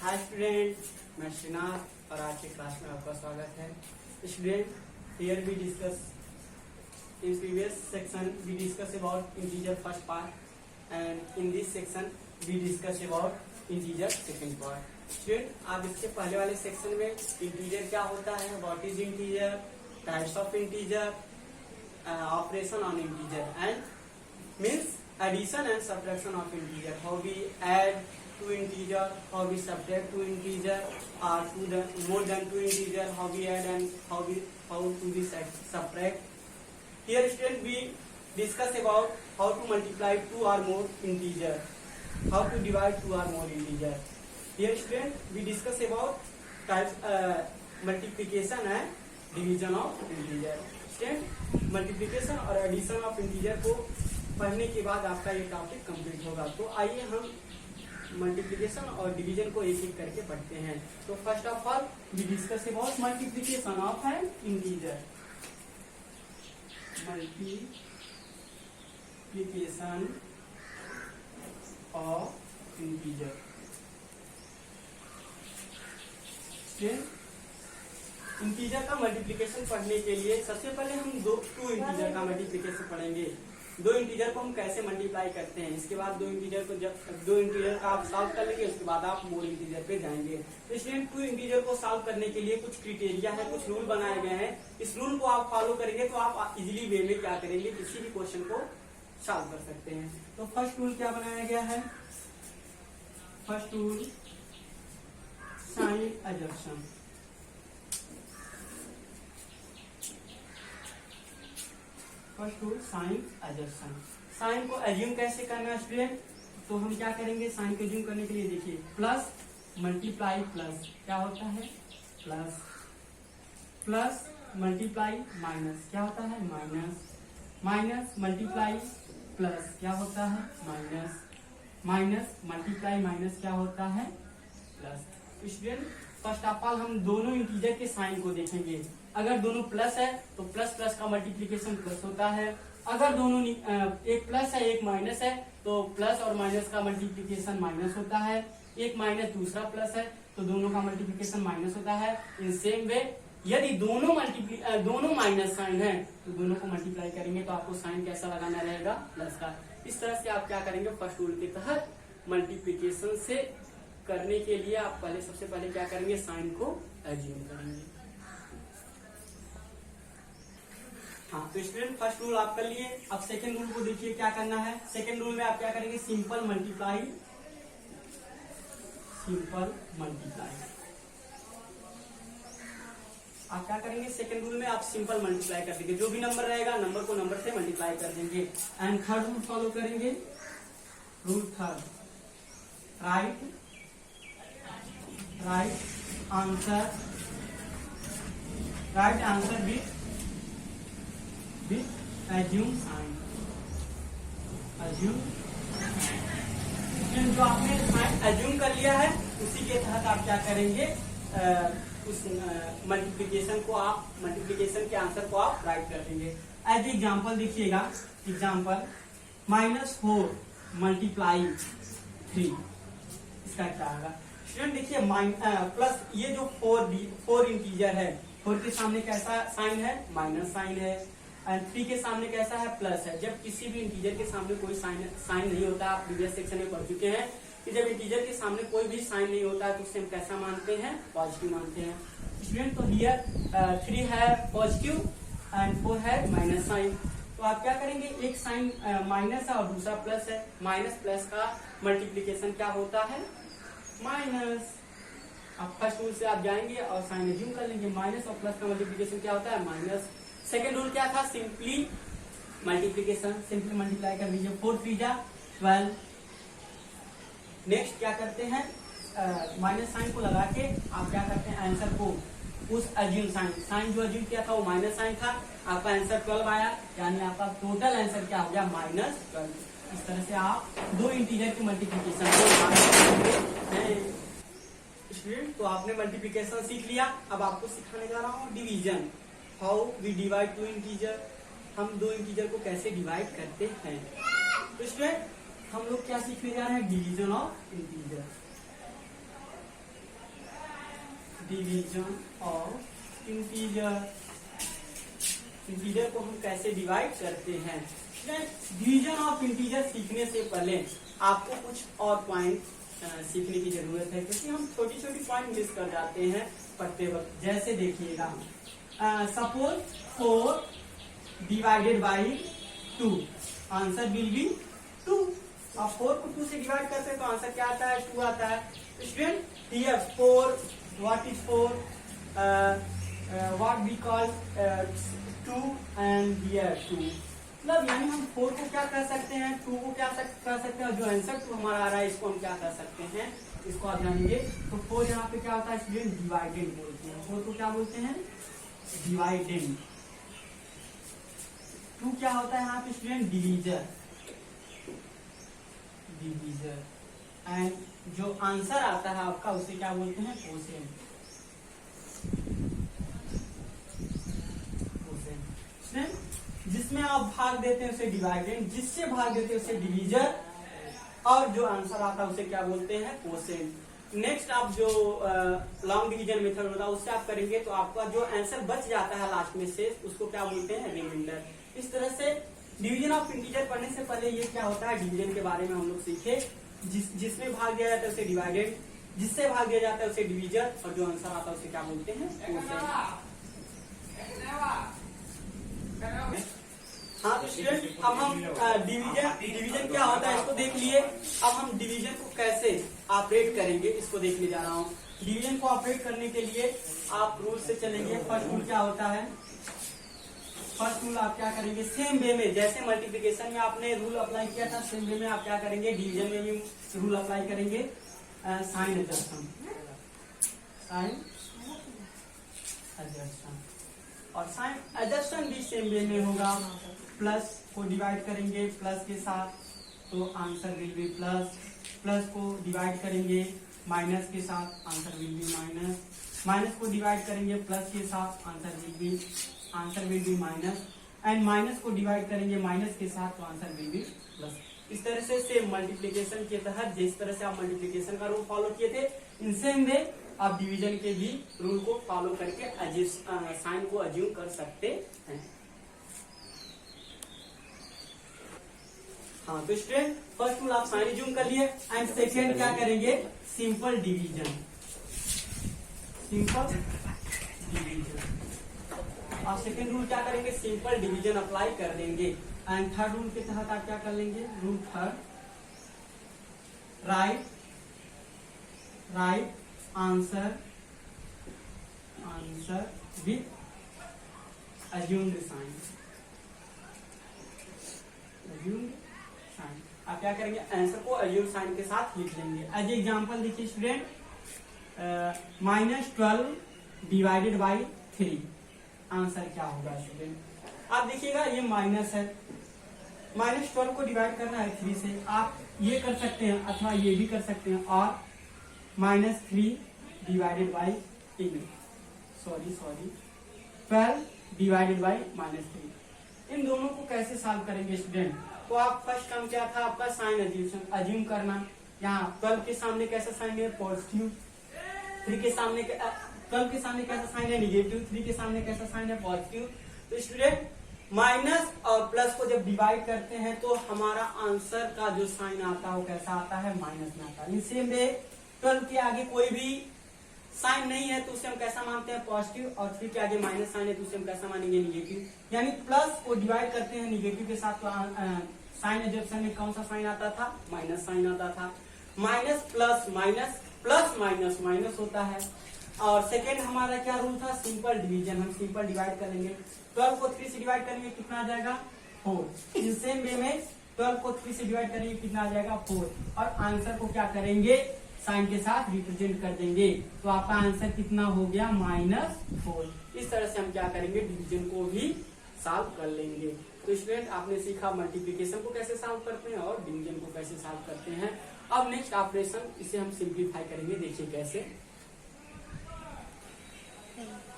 Hi student, मैं श्रीनाथ और आज के क्लास में आपका स्वागत है। Student, here we discuss in previous section we discuss about integer first part and in this section we discuss about integer second part. Student, आप इसके पहले वाले सेक्शन में इंटीजर क्या होता है, what is integer, types of integer, operation on integer and means addition and subtraction of integer, how we add to integer, how we subtract to integer, or more than two integer, how we add and how to we subtract. Here student we discuss about how to multiply two or more integer, how to divide two or more integer. Here student we discuss about types multiplication and division of integer. Student, multiplication और addition of integer को पढ़ने के बाद आपका ये topic complete होगा। तो आइए हम मल्टीप्लिकेशन और डिवीजन को एक एक करके पढ़ते हैं। तो first of all we discuss about multiplication of an integer. Multiplication of integer. Integer का मल्टीप्लिकेशन पढ़ने के लिए सबसे पहले हम टू इंटीजर का मल्टीप्लिकेशन पढ़ेंगे। दो इंटीजर को हम कैसे मल्टीप्लाई करते हैं, इसके बाद दो इंटीजर का आप सॉल्व कर लेंगे, उसके बाद आप मोर इंटीजर पे जाएंगे। तो इसलिए टू इंटीजर को सॉल्व करने के लिए कुछ क्राइटेरिया है, कुछ रूल बनाए गए हैं। इस रूल को आप फॉलो करेंगे तो आप इजीली वे में क्या करेंगे, किसी भी क्वेश्चन को सॉल्व कर सकते हैं। तो फर्स्ट रूल क्या बनाया गया है, first rule sign assumption. First rule sign assumption. Sign को एज्यूम कैसे करना है स्टूडेंट, तो हम क्या करेंगे, साइन को एज्यूम करने के लिए देखिए प्लस मल्टीप्लाई प्लस क्या होता है, प्लस प्लस मल्टीप्लाई माइनस क्या होता है, माइनस माइनस मल्टीप्लाई प्लस क्या होता है, माइनस माइनस मल्टीप्लाई माइनस क्या होता है, plus. Student, first of all हम दोनों इंटीजर के साइन को देखेंगे। अगर दोनों प्लस है तो प्लस प्लस का मल्टीप्लिकेशन प्लस होता है। अगर दोनों एक प्लस है एक माइनस है तो प्लस और माइनस का मल्टीप्लिकेशन माइनस होता है। एक माइनस दूसरा प्लस है तो दोनों का मल्टीप्लिकेशन माइनस होता है। इन सेम वे यदि दोनों माइनस साइन है तो दोनों को मल्टीप्लाई करेंगे तो आपको साइन कैसा लगाना रहेगा, प्लस का। इस तरह से आप क्या करेंगे, फर्स्ट रूल के तहत मल्टीप्लिकेशन से करने के लिए आप सबसे पहले क्या करेंगे, साइन को एज्यूम करेंगे। हाँ, तो स्टूडेंट फर्स्ट रूल आप कर लिए। अब सेकंड रूल को देखिए क्या करना है। सेकंड रूल में आप क्या करेंगे, सिंपल मल्टीप्लाई, सिंपल मल्टीप्लाई। आप क्या करेंगे, सेकंड रूल में आप सिंपल मल्टीप्लाई कर देंगे। जो भी नंबर रहेगा नंबर को नंबर से मल्टीप्लाई कर देंगे। एंड थर्ड रूल फॉलो करेंगे, rule third, right answer with assume sign. Assume जो आपने साइन एज्यूम कर लिया है उसी के तहत आप क्या करेंगे, उस मल्टीप्लिकेशन के आंसर को आप राइट कर देंगे। एज एग्जाम्पल देखिएगा, एग्जाम्पल -4 मल्टीप्लाई 3, इसका क्या होगा स्टूडेंट, देखिए प्लस ये जो 4 इंटीजर है, 4 के सामने कैसा साइन है, माइनस साइन है। एंड 3 के सामने कैसा है, प्लस है। जब किसी भी इंटीजर के सामने कोई साइन नहीं होता, आप प्रीवियस सेक्शन में पढ़ चुके हैं कि जब इंटीजर के सामने कोई भी साइन नहीं होता है तो उसे हम कैसा मानते हैं, पॉजिटिव मानते हैं। स्टूडेंट, तो हियर 3 है पॉजिटिव एंड 4 है माइनस साइन। तो आप क्या करेंगे, एक साइन माइनस है और दूसरा प्लस है। माइनस प्लस का मल्टीप्लीकेशन क्या होता है, माइनस। आप फर्स्ट रूल से आप जाएंगे और साइन एज्यूम कर लेंगे। माइनस और प्लस का मल्टीप्लीकेशन क्या होता है, माइनस। सेकेंड रूल क्या था, सिंपली मल्टीप्लीकेशन, सिंपली मल्टीप्लाई कर लीजिए। 4 3 जा 12। नेक्स्ट क्या करते हैं, माइनस साइन को लगा के आप क्या करते हैं, आंसर को उस एज्यूम साइन जो एज्यूम किया था वो माइनस साइन था, आपका आंसर 12 आया, यानी आपका टोटल आंसर क्या हो गया, -12। इस तरह से आप दो इंटीजर की मल्टीप्लीकेशन को स्टूडेंट, तो आपने मल्टीप्लीकेशन सीख लिया। अब आपको सिखाने जा रहा हूँ division, how we divide two integer. हम दो इंटीजर को कैसे डिवाइड करते हैं। तो स्टूडेंट हम लोग क्या सीखने जा रहे हैं, division of integer. Division of integer. Integer को हम कैसे डिवाइड करते हैं। डिवीजन ऑफ इंटीजर सीखने से पहले आपको कुछ और पॉइंट सीखने की जरूरत है, क्योंकि हम छोटी छोटी पॉइंट मिस कर जाते हैं पढ़ते वक्त। जैसे देखिएगा, suppose 4 divided by 2, answer will be 2। आप 4 को 2 से डिवाइड करते हैं तो आंसर क्या आता है, 2 आता है। Student here 4, what is 4, what we call 2 and here 2, मतलब यानी हम 4 को क्या कर सकते हैं, 2 को क्या कर सकते हैं, जो आंसर 2 हमारा आ रहा है इसको हम क्या कर सकते हैं, इसको आप जानेंगे। तो 4 यहाँ पे क्या होता है स्टूडेंट, डिवाइडेंड बोलते हैं। 4 को क्या बोलते हैं, डिवाइडेंड। 2 क्या होता है यहाँ पे स्टूडेंट, डिवीजर। डिवीजर एंड जो आंसर आता है आपका उसे क्या बोलते हैं, कोसेंट। जिसमें आप भाग देते हैं उसे डिवाइडेंड, जिससे भाग देते हैं उसे डिवीजर, और जो आंसर आता है उसे क्या बोलते हैं, कोसेंट। नेक्स्ट आप जो लॉन्ग डिवीजन मेथड होता है उससे आप करेंगे तो आपका जो आंसर बच जाता है लास्ट में से उसको क्या बोलते हैं, रिमाइंडर। इस तरह से डिवीजन ऑफ इंटीजर पढ़ने से पहले ये क्या होता है, डिवीजन के बारे में हम लोग सीखे। जिसमें भाग दिया जाता है उसे डिवाइडेड, जिससे भाग दिया जाता है उसे डिवीजर, और जो आंसर आता है उसे क्या बोलते हैं, कोसेंट। हाँ तो स्टूडेंट अब हम डिवीजन क्या होता है इसको देख लिए। अब हम डिवीजन को कैसे ऑपरेट करेंगे इसको देखने जा रहा हूँ। डिवीजन को ऑपरेट करने के लिए आप रूल से चलेंगे। फर्स्ट रूल क्या होता है, फर्स्ट रूल आप क्या करेंगे, सेम वे में जैसे मल्टीप्लिकेशन में आपने रूल अप्लाई किया था, सेम वे में आप क्या करेंगे, डिवीजन में भी रूल अप्लाई करेंगे। साइन एडजस्टमेंट, साइन एडजस्टमेंट, और साइन एडजस्टमेंट भी सेम वे में होगा। प्लस को डिवाइड करेंगे प्लस के साथ तो answer will be plus, plus को डिवाइड करेंगे माइनस के साथ answer will be minus, minus को डिवाइड करेंगे प्लस के साथ answer will be minus, and minus को डिवाइड करेंगे माइनस के साथ तो आंसर विल बी प्लस। इस तरह से सेम मल्टीप्लिकेशन के तहत जिस तरह से आप मल्टीप्लिकेशन का रूल फॉलो किए थे, इन सेम वे आप डिवीजन के भी रूल को फॉलो करके साइन को अज्यूम कर सकते हैं। हाँ तो स्टूडेंट फर्स्ट रूल आप साइन अज्यूम कर लिए, एंड सेकेंड क्या करेंगे, सिंपल डिवीजन। सिंपल डिवीजन आप सेकेंड रूल क्या करेंगे, सिंपल डिवीजन अप्लाई कर देंगे। एंड थर्ड रूल के तहत आप क्या कर लेंगे, rule third, right answer with assumed sign. आप क्या करेंगे, आंसर को अज्यूम साइन के साथ लिख लेंगे। एज एग्जांपल देखिए स्टूडेंट, -12 डिवाइडेड बाई 3, आंसर क्या होगा स्टूडेंट, आप देखिएगा ये माइनस है, -12 को डिवाइड करना है 3 से, आप ये कर सकते हैं अथवा ये भी कर सकते हैं, और -3 डिवाइडेड बाई 12 डिवाइडेड बाई -3। इन दोनों को कैसे सॉल्व करेंगे स्टूडेंट, तो आप फर्स्ट काम क्या था आपका, साइन अज्यूम करना। यहाँ 12 के सामने कैसा साइन है, पॉजिटिव। 3 के सामने 12 के सामने कैसा साइन है, निगेटिव। 3 के सामने कैसा साइन है, पॉजिटिव। तो स्टूडेंट माइनस और प्लस को जब डिवाइड करते हैं तो हमारा आंसर का जो साइन आता है वो कैसा आता है, माइनस में आता है। इन सेम वे 12 के आगे कोई भी साइन नहीं है तो उसे हम कैसा मानते हैं, पॉजिटिव, और 3 के आगे माइनस साइन है तो उसे हम कैसा मानेंगे, निगेटिव। यानी प्लस को डिवाइड करते हैं निगेटिव के साथ तो साइन एडजस्टमेंट में कौन सा साइन आता था, माइनस साइन आता था। Minus plus minus plus minus minus होता है। और सेकेंड हमारा क्या रूल था, सिंपल डिवीजन, हम सिंपल डिवाइड कर लेंगे। 12 को 3 से डिवाइड करेंगे कितना आ जाएगा, 4। इन सेम वे में 12 को 3 से डिवाइड करेंगे कितना आ जाएगा, 4, और आंसर को क्या करेंगे, साइन के साथ रिप्रेजेंट कर देंगे, तो आपका आंसर कितना हो गया, -4। इस तरह से हम क्या करेंगे, डिवीजन को भी सॉल्व कर लेंगे। तो स्टूडेंट आपने सीखा मल्टीप्लिकेशन को कैसे सॉल्व करते हैं और डिवीजन को कैसे सॉल्व करते हैं। अब नेक्स्ट ऑपरेशन, इसे हम सिंप्लीफाई करेंगे, देखिए कैसे।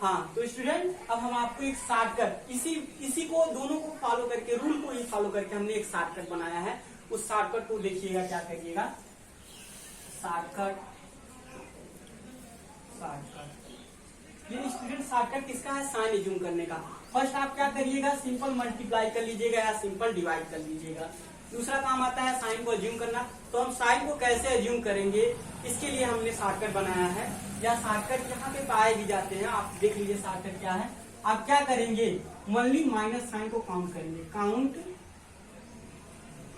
हाँ तो स्टूडेंट अब हम आपको एक शॉर्टकट, इसी को दोनों को फॉलो करके, रूल को ही फॉलो करके हमने एक शॉर्टकट बनाया है। उस शॉर्टकट को देखिएगा, क्या करिएगा, शॉर्टकट ये स्टूडेंट शॉर्टकट किसका है, साइन एज्यूम करने का। फर्स्ट आप क्या करिएगा, सिंपल मल्टीप्लाई कर लीजिएगा या सिंपल डिवाइड कर लीजिएगा। दूसरा काम आता है साइन को एज्यूम करना। तो हम साइन को कैसे एज्यूम करेंगे, इसके लिए हमने शॉर्टकट बनाया है, या शॉर्टकट यहाँ पे पाए भी जाते हैं। आप देख लीजिए शॉर्टकट क्या है। आप क्या करेंगे, ओनली माइनस साइन को काउंट करेंगे, count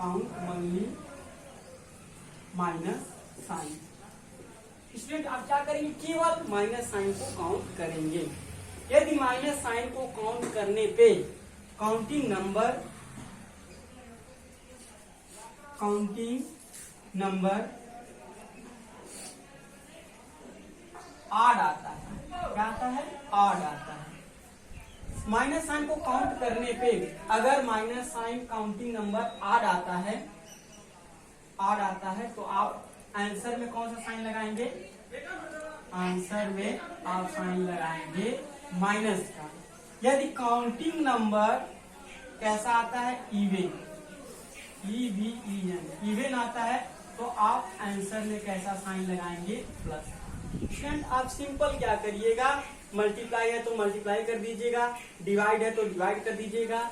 only minus sign. Student आप क्या करेंगे, केवल माइनस साइन को काउंट करेंगे। यदि माइनस साइन को काउंट करने पे काउंटिंग नंबर ऑड आता है। क्या आता है, ऑड आता है। माइनस साइन को काउंट करने पे अगर minus sign counting number odd आता है तो आप आंसर में कौन सा साइन लगाएंगे, आंसर में आप साइन लगाएंगे माइनस का। यदि काउंटिंग नंबर कैसा आता है, इवन आता है तो आप आंसर में कैसा साइन लगाएंगे, प्लस। स्टूडेंट आप सिंपल क्या करिएगा, मल्टीप्लाई है तो मल्टीप्लाई कर दीजिएगा, डिवाइड है तो डिवाइड कर दीजिएगा।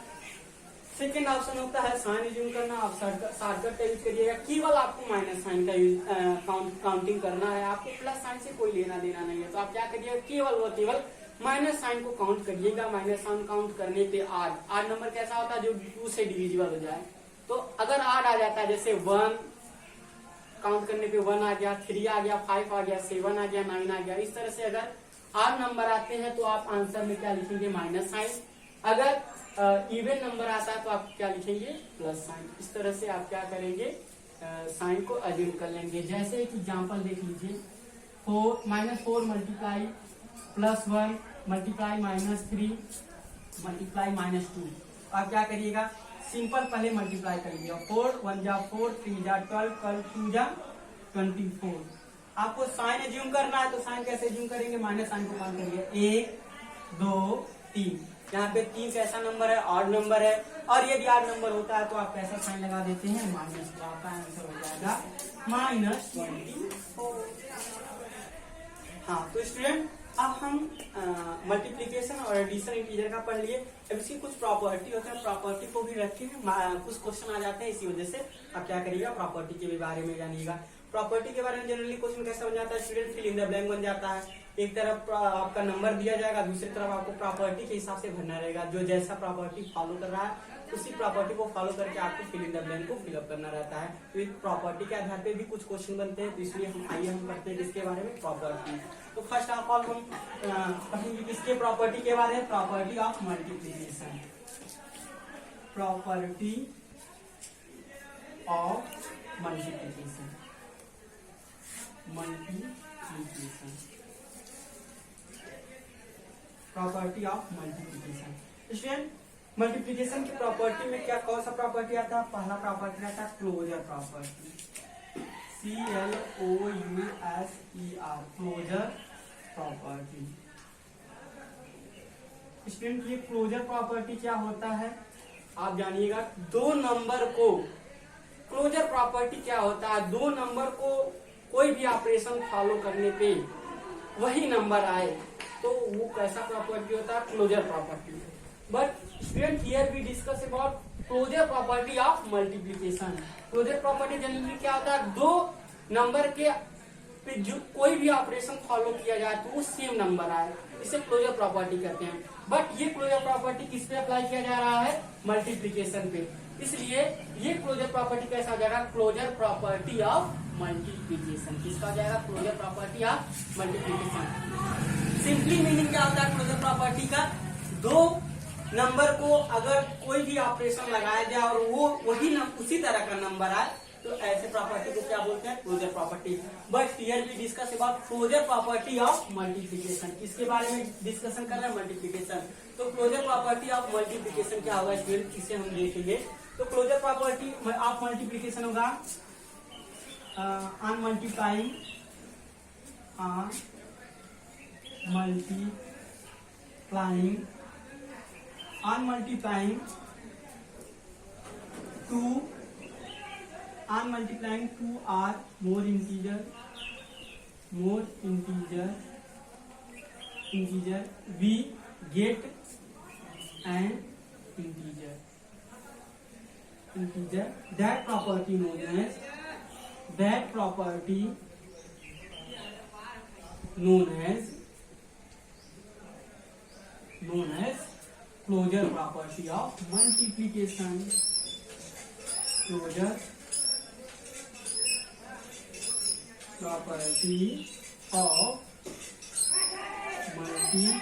सेकेंड ऑप्शन होता है साइन एज्यूम करना, आप शॉर्टकट का यूज करिएगा। केवल आपको माइनस साइन का यूज काउंटिंग करना है, आपको प्लस साइन से कोई लेना देना नहीं है। तो आप क्या करिएगा, केवल माइनस साइन को काउंट करिएगा। माइनस साइन काउंट करने पे आठ नंबर कैसा होता है, जो 2 से डिविजिबल हो जाए। तो अगर 8 आ जाता है, जैसे 1 काउंट करने पे 1 आ गया, 3 आ गया, 5 आ गया, 7 आ गया, 9 आ गया, इस तरह से अगर 8 नंबर आते हैं तो आप आंसर में क्या लिखेंगे, माइनस साइन। अगर इवन नंबर आता है तो आप क्या लिखेंगे, प्लस साइन। इस तरह से आप क्या करेंगे, साइन को एज्यूम कर लेंगे। जैसे एक एग्जांपल देख लीजिए, -4 मल्टीप्लाई +1 मल्टीप्लाई -3 मल्टीप्लाई -2। आप क्या करिएगा, सिंपल पहले मल्टीप्लाई करिएगा। 4 1 जा 4, 3 जा 12, 2 जा 24। आपको साइन एज्यूम करना है तो साइन कैसे एज्यूम करेंगे, माइनस साइन को काउंट करेंगे, 1 2 3। यहाँ पे 3 कैसा नंबर है, ऑड नंबर है। और यदि ऑड नंबर होता है तो आप कैसा साइन लगा देते हैं, माइनस। तो आपका आंसर हो जाएगा -24। हाँ तो स्टूडेंट अब हम मल्टीप्लिकेशन और एडिशन इंटीजर का पढ़ लिए। अब इसकी कुछ प्रॉपर्टी होता है, प्रॉपर्टी को भी रखे हैं, कुछ क्वेश्चन आ जाते हैं, इसी वजह से आप क्या करिएगा, प्रॉपर्टी के बारे में जानिएगा। प्रॉपर्टी के बारे में जनरली क्वेश्चन कैसा बन जाता है, student fill in the blank बन जाता है। एक तरफ आपका नंबर दिया जाएगा, दूसरी तरफ आपको प्रॉपर्टी के हिसाब से भरना रहेगा। जो जैसा प्रॉपर्टी फॉलो कर रहा है उसी प्रॉपर्टी को फॉलो करके आपको फिल इन द ब्लैंक को फिलअप करना रहता है। तो इस प्रॉपर्टी के आधार पे भी कुछ क्वेश्चन बनते हैं, तो इसलिए हम पढ़ते हैं इसके बारे में, प्रॉपर्टी। तो फर्स्ट ऑफ ऑल हम पढ़ेंगे किसके प्रॉपर्टी के बारे में, property of multiplication. Property of multiplication, property of multiplication. Student multiplication की प्रॉपर्टी में क्या कौन सा प्रॉपर्टी आता है, पहला प्रॉपर्टी आता है closure property, CLOUSER, closure property. Student ये क्लोजर प्रॉपर्टी क्या होता है, आप जानिएगा। दो नंबर को, क्लोजर प्रॉपर्टी क्या होता है, दो नंबर को कोई भी ऑपरेशन फॉलो करने पे वही नंबर आए तो वो कैसा प्रॉपर्टी होता है, closure property. But student here we discuss about closure property of multiplication. Closure property generally क्या होता है, दो नंबर के जो कोई भी ऑपरेशन फॉलो किया जाए तो वो सेम नंबर आए, इसे क्लोजर प्रॉपर्टी कहते हैं। बट ये क्लोजर प्रॉपर्टी किस पे अप्लाई किया जा रहा है, मल्टीप्लिकेशन पे। इसलिए ये क्लोजर प्रॉपर्टी कैसा हो जाएगा, क्लोजर प्रॉपर्टी ऑफ मल्टीप्लिकेशन। किसका हो जाएगा, closure property of multiplication. Simply meaning क्या होता है क्लोजर प्रॉपर्टी का, दो नंबर को अगर कोई भी ऑपरेशन लगाया जाए और वो वही उसी तरह का नंबर आए तो ऐसे प्रॉपर्टी को क्या बोलते हैं, closure property. But here we discuss about closure property of multiplication. इसके बारे में डिस्कशन कर रहे हैं, मल्टीप्लिकेशन। तो क्लोजर प्रॉपर्टी ऑफ मल्टीप्लिकेशन क्या होगा स्टूडेंट, इसे हम देखेंगे। तो क्लोजर प्रॉपर्टी ऑफ मल्टीप्लिकेशन होगा on multiplying two or more integer integer, we get an integer. That property known as closure property of multiplication. Closure property of multiplication.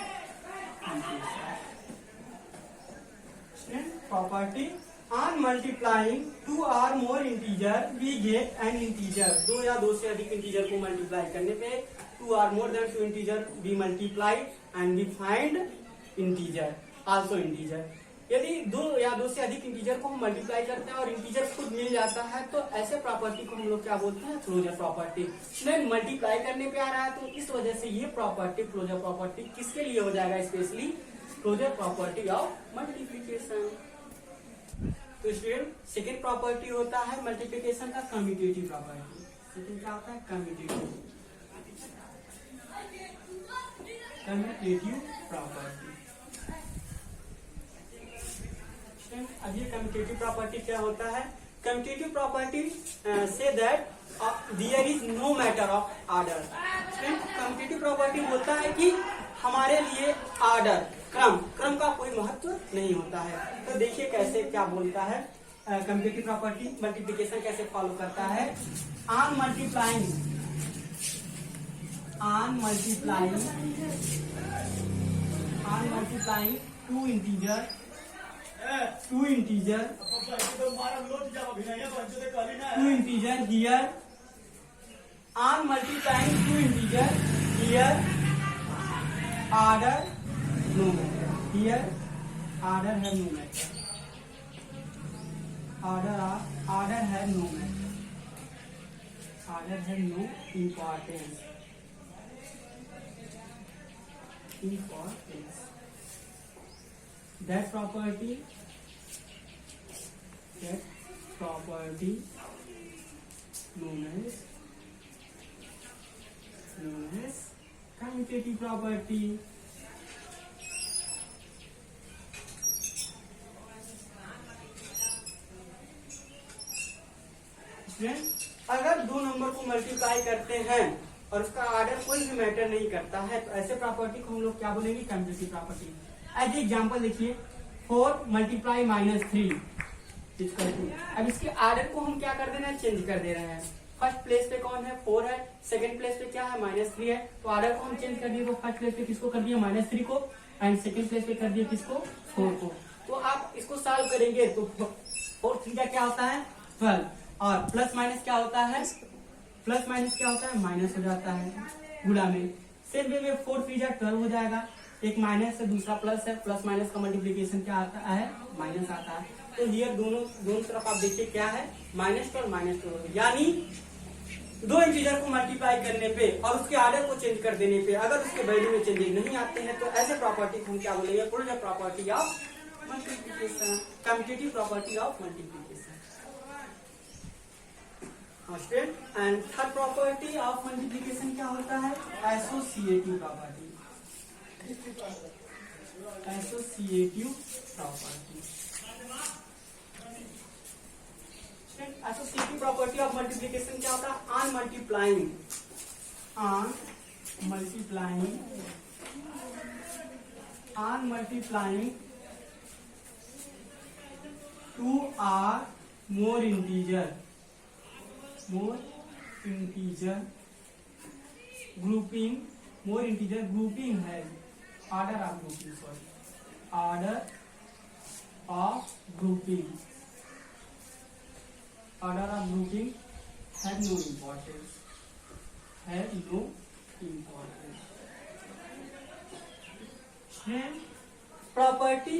Property on multiplying two or more integer we get an integer. दो या दो से अधिक integer को multiply करने पे two or more than two integer we multiply and we find integer, also integer. यदि दो या दो से अधिक इंटीजर को हम मल्टीप्लाई करते हैं और इंटीजर खुद मिल जाता है तो ऐसे प्रॉपर्टी को हम लोग क्या बोलते हैं, क्लोजर प्रॉपर्टी. मल्टीप्लाई करने पे आ रहा है तो इस वजह से ये प्रॉपर्टी क्लोजर प्रॉपर्टी किसके लिए हो जाएगा, specially closure property of multiplication. तो स्टूडेंट सेकेंड प्रॉपर्टी होता है मल्टीप्लीकेशन का कम्यूटेटिव प्रॉपर्टी. सेकेंड क्या होता है, कम्यूटेटिव प्रॉपर्टी. अब ये कम्यूटेटिव प्रॉपर्टी क्या होता है, commutative property says that there is no matter of order. Commutative property बोलता है कि हमारे लिए ऑर्डर क्रम का कोई महत्व नहीं होता है. तो देखिए कैसे क्या बोलता है कम्यूटेटिव प्रॉपर्टी मल्टीप्लिकेशन कैसे फॉलो करता है. On multiplying to integer here on multiplying two integer here order no matter. Here order have no matter. Order have no matter. Order have no importance. That property known as commutative property. अगर दो number को multiply करते हैं और उसका order कोई भी matter नहीं करता है तो ऐसे प्रॉपर्टी को हम लोग क्या बोलेंगे, कम्यूटेटिव प्रॉपर्टी. एज एग्जाम्पल देखिए 4 मल्टीप्लाई -3. अब इसके ऑर्डर को हम क्या कर दे रहे हैं, चेंज कर दे रहे हैं. फर्स्ट प्लेस पे कौन है, 4 है. सेकंड प्लेस पे क्या है, -3 है. तो ऑर्डर को हम चेंज कर दिए. तो फर्स्ट प्लेस पे किसको कर दिया, -3 को, एंड सेकंड प्लेस पे कर दिया किसको, 4 को. तो आप इसको सॉल्व करेंगे तो 4 3 का क्या होता है 12 और प्लस माइनस क्या होता है, माइनस हो जाता है गुणा में. सेम वे में 4 3 12 हो जाएगा. एक माइनस है दूसरा प्लस है, प्लस माइनस का मल्टीप्लीकेशन क्या आता है, माइनस आता है. तो हियर दोनों तरफ आप देखिए क्या है, -12 यानी दो इंटीजर को मल्टीप्लाई करने पे और उसके ऑर्डर को चेंज कर देने पे अगर उसके वैल्यू में चेंजेस नहीं आते हैं तो ऐसे प्रॉपर्टी को हम क्या बोलेंगे, closure property of multiplication, commutative property of multiplication. And third property of multiplication क्या होता है, associative property. Associative property of multiplication क्या होता है, on multiplying two or more integer grouping है order of grouping have no importance. Property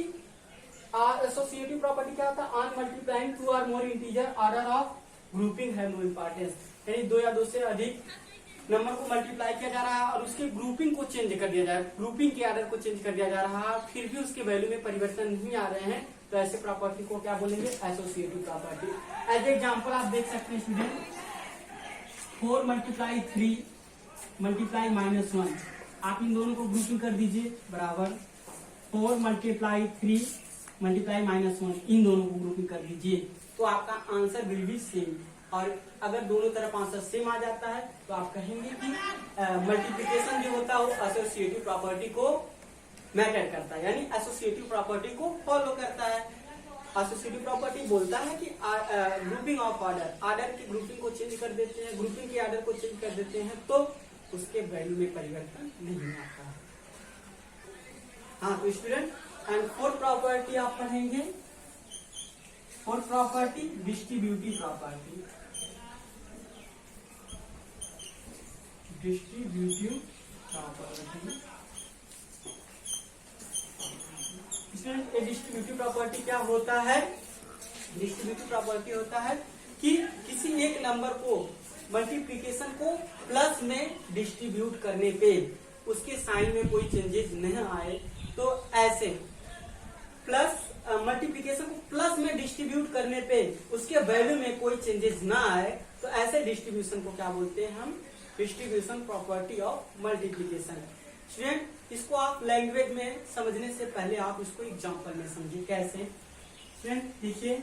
associative property क्या होता है, ऑन मल्टीप्लाइंग टू और more integer order of grouping have no importance. यानी दो या दो से अधिक नंबर को मल्टीप्लाई किया जा रहा है और उसके ग्रुपिंग को चेंज कर दिया जा रहा है, ग्रुपिंग के ऑर्डर को चेंज कर दिया जा रहा है, फिर भी उसके वैल्यू में परिवर्तन नहीं आ रहे हैं तो ऐसे प्रॉपर्टी को क्या बोलेंगे, एसोसिएटिव प्रॉपर्टी. एज एग्जाम्पल आप देख सकते हैं स्टूडेंट 4 × 3 × -1 आप इन दोनों को ग्रुपिंग कर दीजिए बराबर 4 मल्टीप्लाई 3 मल्टीप्लाई -1, इन दोनों को ग्रुपिंग कर दीजिए तो आपका आंसर विल बी सेम। और अगर दोनों तरफ आंसर सेम आ जाता है तो आप कहेंगे कि मल्टीप्लिकेशन जो होता है वो एसोसिएटिव प्रॉपर्टी को मैटर करता है, यानी एसोसिएटिव प्रॉपर्टी को फॉलो करता है। एसोसिएटिव प्रॉपर्टी बोलता है कि ग्रुपिंग ऑफ ऑर्डर की ग्रुपिंग को चेंज कर देते हैं, ग्रुपिंग के ऑर्डर को चेंज कर देते हैं तो उसके वैल्यू में परिवर्तन नहीं आता। हाँ तो स्टूडेंट, एंड फोर्थ प्रॉपर्टी आप पढ़ेंगे, fourth property distributive property. Distributive property distributive property क्या होता है? डिस्ट्रीब्यूटिव प्रॉपर्टी होता है कि किसी एक नंबर को मल्टीप्लिकेशन को प्लस में डिस्ट्रीब्यूट करने पे उसके साइन में कोई चेंजेस नहीं आए तो ऐसे प्लस मल्टीप्लिकेशन को प्लस में डिस्ट्रीब्यूट करने पे उसके वैल्यू में कोई चेंजेस ना आए तो ऐसे डिस्ट्रीब्यूशन को क्या बोलते हैं हम? Distribution property of multiplication. Student, इसको आप लैंग्वेज में समझने से पहले आप इसको एग्जांपल में समझिए। कैसे? स्टूडेंट देखिए,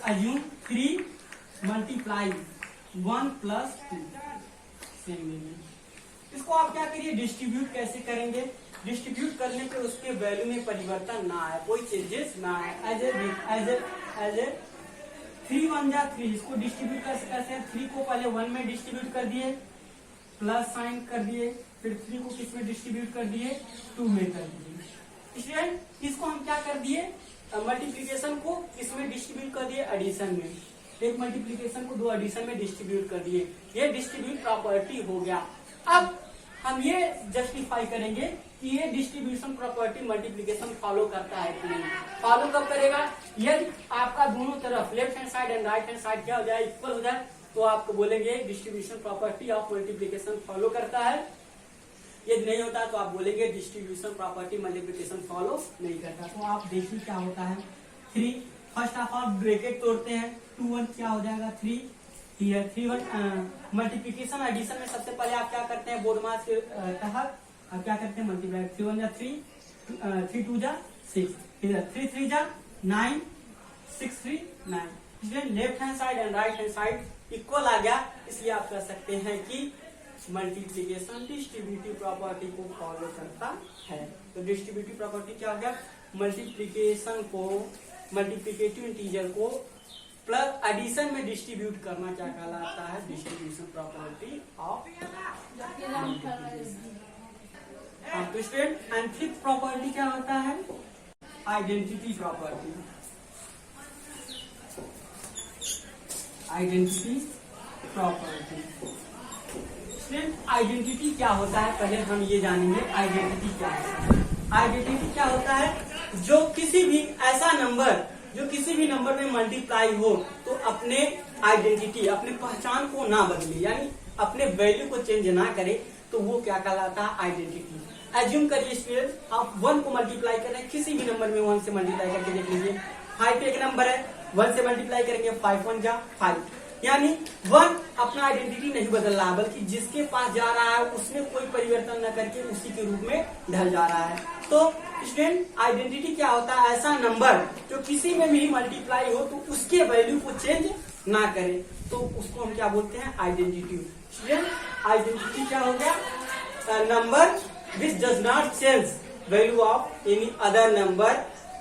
अज्यूम 3 मल्टीप्लाई 1 प्लस 2 सेम में, इसको आप क्या करिए? डिस्ट्रीब्यूट कैसे करेंगे? डिस्ट्रीब्यूट करने पे उसके वैल्यू में परिवर्तन ना आए, कोई चेंजेस ना आए। एज ए 3 1 जा 3, इसको डिस्ट्रीब्यूट कैसे? 3 को पहले 1 में डिस्ट्रीब्यूट कर दिए, प्लस साइन कर दिए, फिर 3 को किस में डिस्ट्रीब्यूट कर दिए? 2 में कर दिए। स्टूडेंट, इसको हम क्या कर दिए? मल्टीप्लिकेशन को किसमें डिस्ट्रीब्यूट कर दिए? एडिशन में। एक मल्टीप्लिकेशन को 2 एडिशन में डिस्ट्रीब्यूट कर दिए, ये डिस्ट्रीब्यूट प्रॉपर्टी हो गया। अब हम ये जस्टिफाई करेंगे कि ये डिस्ट्रीब्यूशन प्रॉपर्टी मल्टीप्लिकेशन फॉलो करता है कि नहीं। फॉलो कब करेगा? यदि आपका दोनों तरफ left hand side and right hand side क्या हो जाए? इक्वल हो जाए तो आपको बोलेंगे distribution property of multiplication follow करता है। यदि नहीं होता तो आप बोलेंगे डिस्ट्रीब्यूशन प्रॉपर्टी मल्टीप्लिकेशन फॉलो नहीं करता। तो आप देखिए क्या होता है। 3 फर्स्ट ऑफ ऑल ब्रैकेट तोड़ते हैं, 2 1 क्या हो जाएगा? 3 3 1 मल्टीप्लिकेशन एडिशन में सबसे पहले आप क्या करते हैं? बोर्ड मास के तहत आप क्या करते हैं? मल्टीप्लाई 3 1 जा 3 3 2 जा 6, 3 3 जा 9 6 3 9। इसलिए left hand side and right hand side equal आ गया, इसलिए आप कह सकते हैं कि मल्टीप्लिकेशन डिस्ट्रीब्यूटिव प्रॉपर्टी को फॉलो करता है। तो डिस्ट्रीब्यूटिव प्रॉपर्टी क्या हो गया? मल्टीप्लिकेशन को, मल्टीप्लिकेटिव इंटीजर को प्लस एडिशन में डिस्ट्रीब्यूट करना क्या कहलाता है? Distribution property of student. And fifth property क्या होता है? Identity property. Identity property. Identity क्या होता है? पहले हम ये जानेंगे आइडेंटिटी क्या है। आइडेंटिटी क्या होता है? जो किसी भी ऐसा नंबर जो किसी भी नंबर में मल्टीप्लाई हो तो अपने आइडेंटिटी, अपने पहचान को ना बदले, यानी अपने वैल्यू को चेंज ना करे तो वो क्या कहलाता है? आइडेंटिटी। एज्यूम करिए स्टूडेंट, आप 1 को मल्टीप्लाई कर रहे हैं किसी भी नंबर में, 1 से मल्टीप्लाई करके देख लीजिए। 5 एक नंबर है, 1 से मल्टीप्लाई करेंगे 5 1 जा 5, यानी 1 अपना आइडेंटिटी नहीं बदल रहा, बल्कि जिसके पास जा रहा है उसमें कोई परिवर्तन न करके उसी के रूप में ढल जा रहा है। तो स्टूडेंट, आइडेंटिटी क्या होता है? ऐसा नंबर जो किसी में भी मल्टीप्लाई हो तो उसके वैल्यू को चेंज ना करे, तो उसको हम क्या बोलते हैं? आइडेंटिटी। स्टूडेंट, आइडेंटिटी क्या हो गया? Number which does not change value of any other number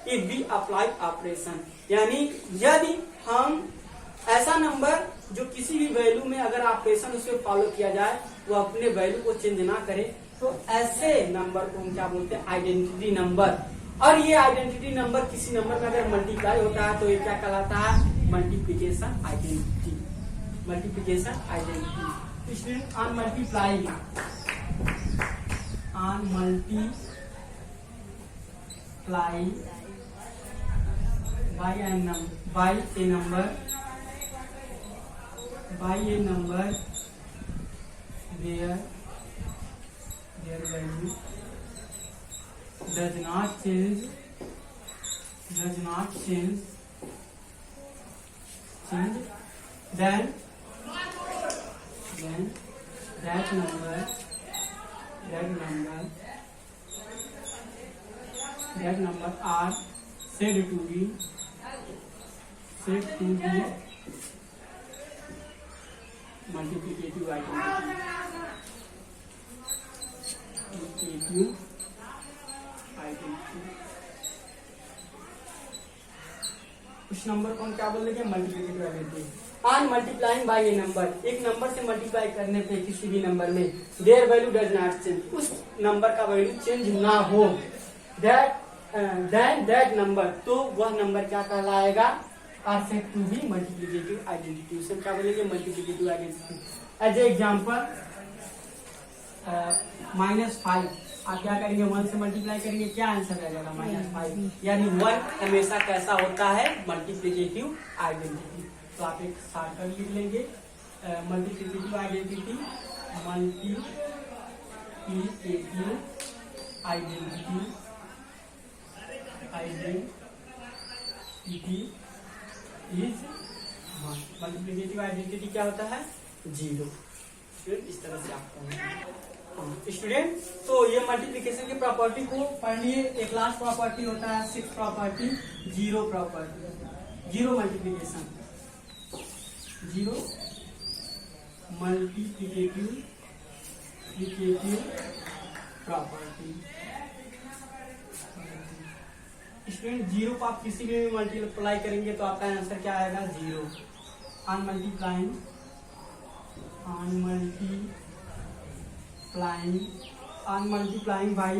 if we apply operation, यानी यदि हम ऐसा नंबर जो किसी भी वैल्यू में अगर ऑपरेशन उसे फॉलो किया जाए वो अपने वैल्यू को चेंज ना करे तो ऐसे नंबर को हम क्या बोलते हैं? Identity number. और ये आइडेंटिटी नंबर किसी नंबर में अगर मल्टीप्लाई होता है तो ये क्या कहलाता है? Multiplication identity. Multiplication identity. इसलिए on multiply, on multiply by a number where their value does not change then that number that number are said to be multiplicative identity. उस नंबर को हम क्या बोल देंगे, multiplicative identity. On multiplying by a number, एक number से multiply करने पे किसी भी नंबर में their value does not change, उस नंबर का वैल्यू चेंज ना हो, दैट नंबर, तो वह नंबर क्या कहलाएगा, are said to be multiplicative identity. उसे क्या बोलेंगे, multiplicative identity. As a example -5, आप क्या करेंगे, 1 से मल्टीप्लाई करेंगे, क्या आंसर आ जाएगा, -5। यानी 1 हमेशा कैसा होता है, मल्टीप्लिकेटिव आइडेंटिटी। तो आप एक शॉर्टकट लिख लेंगे, multiplicative identity, multiplicative identity is 1। Multiplicative identity क्या होता है, 0। इस तरह से आप स्टूडेंट, तो ये मल्टीप्लिकेशन की प्रॉपर्टी को पढ़ लिए। एक लास्ट प्रॉपर्टी होता है 6 property, zero property, zero multiplication, zero multiplicative property. Student, zero को आप किसी भी मल्टीप्लाई करेंगे तो आपका आंसर क्या आएगा, 0। On multiplying by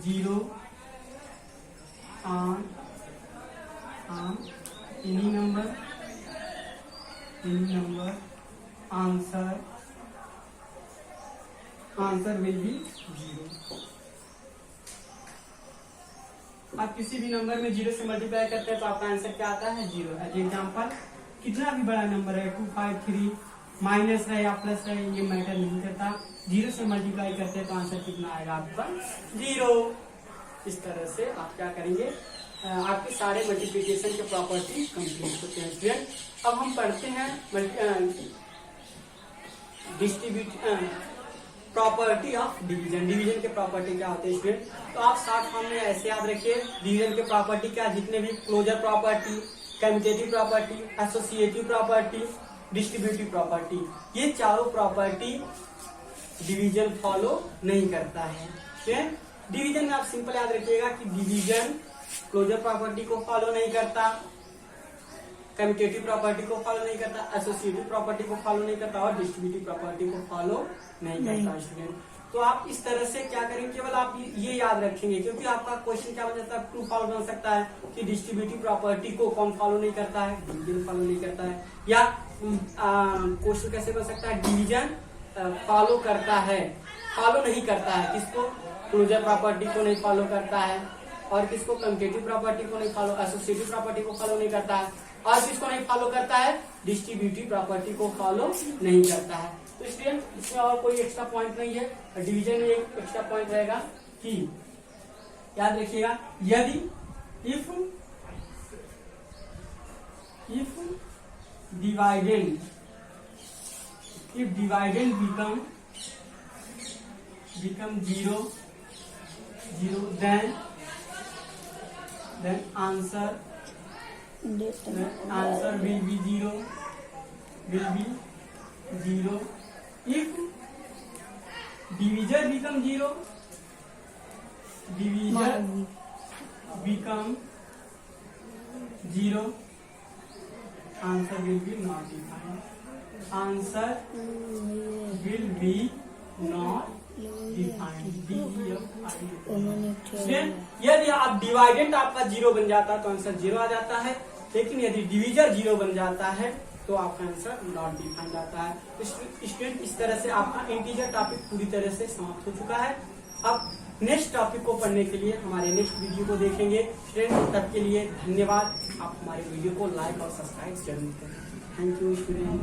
0 on any number answer will be 0। आप किसी भी नंबर में 0 से मल्टीप्लाई करते हैं तो आपका आंसर क्या आता है, 0। एज एग्जाम्पल, कितना भी बड़ा नंबर है, 2, 5, 3, माइनस रहे या प्लस रहे, ये मैटर नहीं करता, 0 से मल्टीप्लाई करते हैं तो आंसर कितना आएगा आपका, 0। इस तरह से आप क्या करेंगे, आपके सारे मल्टीप्लिकेशन के प्रॉपर्टी कंप्लीट होते हैं। स्टूडेंट, अब हम पढ़ते हैं प्रॉपर्टी ऑफ डिवीजन। डिवीजन के प्रॉपर्टी क्या होते हैं स्टूडेंट, तो आप शॉर्ट फॉर्म में ऐसे याद रखिए, डिवीजन के प्रॉपर्टी क्या, जितने भी closure property, commutative property, associative property, distributive property, ये चारों प्रॉपर्टी डिवीजन फॉलो नहीं करता है। डिवीजन में आप सिंपल याद रखिएगा कि डिवीजन क्लोजर प्रॉपर्टी को फॉलो नहीं करता, कम्यूटेटिव प्रॉपर्टी को फॉलो नहीं करता, एसोसिएटिव प्रॉपर्टी को फॉलो नहीं करता और डिस्ट्रीब्यूटिव प्रॉपर्टी को फॉलो नहीं करता स्टूडेंट। तो आप इस तरह से क्या करेंगे, केवल आप ये याद रखेंगे, क्योंकि आपका क्वेश्चन क्या बन जाता है, ट्रू फॉलो बन सकता है कि डिस्ट्रीब्यूटिव प्रॉपर्टी को कौन फॉलो नहीं करता है, डिवीजन फॉलो नहीं करता है, या क्वेश्चन कैसे बन सकता है, डिवीजन फॉलो करता है, फॉलो नहीं करता है, किसको, क्लोजर प्रॉपर्टी को नहीं फॉलो करता है, और किसको, कम्यूटेटिव प्रॉपर्टी को नहीं फॉलो, एसोसिएटिव प्रॉपर्टी को फॉलो नहीं करता है, और किसको नहीं फॉलो करता है, डिस्ट्रीब्यूटिव प्रॉपर्टी को फॉलो नहीं करता है। तो स्टूडेंट, इसमें और कोई एक्स्ट्रा पॉइंट नहीं है। डिवीजन में एक एक्स्ट्रा पॉइंट रहेगा कि याद रखिएगा, यदि if dividend become 0 then answer will be 0 if divisor become 0, answer will be not defined, answer will be not defined. यदि आप डिवाइडेंट आपका 0 बन जाता है तो आंसर 0 आ जाता है, लेकिन यदि डिवीजर 0 बन जाता है तो आपका आंसर नॉट डिफाइंड आता है। स्टूडेंट, इस तरह से आपका इंटीजर टॉपिक पूरी तरह से समाप्त हो चुका है। अब नेक्स्ट टॉपिक को पढ़ने के लिए हमारे नेक्स्ट वीडियो को देखेंगे। स्टूडेंट, तब के लिए धन्यवाद। आप हमारे वीडियो को लाइक और सब्सक्राइब जरूर करें। Thank you student.